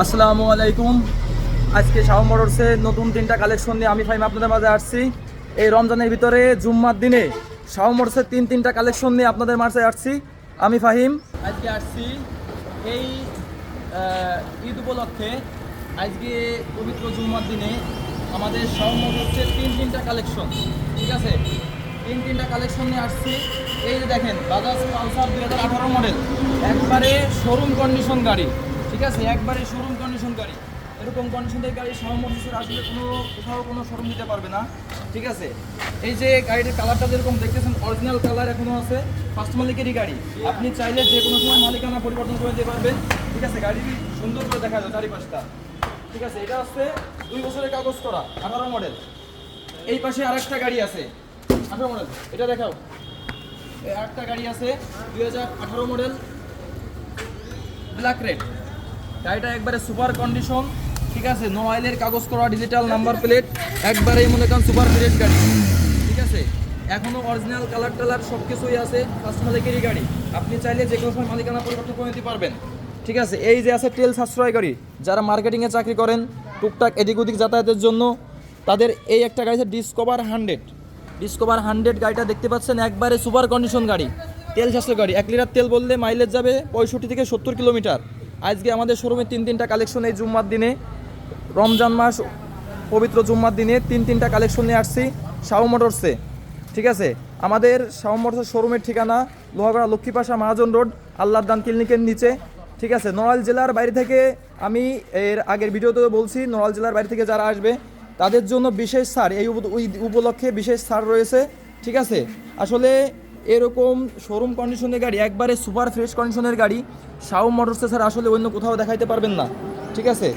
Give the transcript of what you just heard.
আসসালামু আলাইকুম। আজকে শাহ মোটরসে নতুন 3টা কালেকশন নিয়ে আমি ফাহিম আপনাদের মাঝে আসছি। এই রমজানের ভিতরে জুম্মার দিনে শাহ মোটরসের 3টা কালেকশন নিয়ে আপনাদের মাঝে আসছি আমি ফাহিম। আজকে আসছি এই ঈদ উপলক্ষে। আজকে পবিত্র জুম্মার দিনে আমাদের শাহ মোটরসের 3টা কালেকশন, ঠিক আছে, 3টা কালেকশন নিয়ে আসছি। এই যে দেখেন বাজাজ পালসার 2018 মডেল, একবারে শোরুম কন্ডিশন গাড়ি, ঠিক আছে, একবারে শোরুম কন্ডিশন গাড়ি। এরকম কন্ডিশনের গাড়ি শাহ মোটরসের আসলে কোথাও কোনো শোরুম দিতে পারবে না, ঠিক আছে। এই যে গাড়ির কালারটা যেরকম দেখতেছেন অরিজিনাল কালার এখনও আছে, ফার্স্ট মালিকেরই গাড়ি। আপনি চাইলে যে কোনো সময় মালিকানা পরিবর্তন করে দিতে পারবেন, ঠিক আছে। গাড়ি সুন্দর করে দেখা যায় চারিপাশটা, ঠিক আছে। এটা হচ্ছে 2 বছরের কাগজ করা 18 মডেল। এই পাশে আরেকটা গাড়ি আছে 18 মডেল, এটা দেখাও। এই আরেকটা গাড়ি আছে 2018 মডেল, ব্ল্যাক রেড। গাড়িটা একবারে সুপার কন্ডিশন, ঠিক আছে, নো অয়েলের কাগজ করা, ডিজিটাল নাম্বার প্লেট, একবারেই মনে করেন সুপার ফ্রেশ গাড়ি, ঠিক আছে। এখনও অরিজিনাল কালার টালার সব কিছুই আছে, ফার্স্ট মালিকেরই গাড়ি। আপনি চাইলে যে কোনো সময় মালিকানা পরিবর্তন করে নিতে পারবেন, ঠিক আছে। এই যে আছে তেল সাশ্রয় গাড়ি, যারা মার্কেটিংয়ে চাকরি করেন, টুকটাক এদিক ওদিক যাতায়াতের জন্য, তাদের এই একটা গাড়ি আছে ডিসকভার 100 গাড়িটা দেখতে পাচ্ছেন, একবারে সুপার কন্ডিশন গাড়ি, তেল সাশ্রয় গাড়ি। 1 লিটার তেল বললে মাইলেজ যাবে 65 থেকে 70 কিলোমিটার। আজকে আমাদের শোরুমে 3টা কালেকশন এই জুম্মার দিনে, রমজান মাস পবিত্র জুম্মার দিনে 3টা কালেকশন নিয়ে আসছি শাহ মোটরসে, ঠিক আছে। আমাদের শাহ মোটরসের শোরুমের ঠিকানা লোহাগড়া লক্ষ্মীপাশা মহাজন রোড, আল্লাহর দান ক্লিনিকের নিচে, ঠিক আছে। নড়াইল জেলার বাইরে থেকে, আমি এর আগের ভিডিওতে বলছি, নড়াইল জেলার বাইরে থেকে যারা আসবে তাদের জন্য বিশেষ ছাড়, এই উপলক্ষে বিশেষ ছাড় রয়েছে, ঠিক আছে। আসলে এরকম শোরুম কন্ডিশনের গাড়ি, একবারে সুপার ফ্রেশ কন্ডিশনের গাড়ি শাহ মোটরসে ছাড়া আসলে অন্য কোথাও দেখাইতে পারবেন না, ঠিক আছে।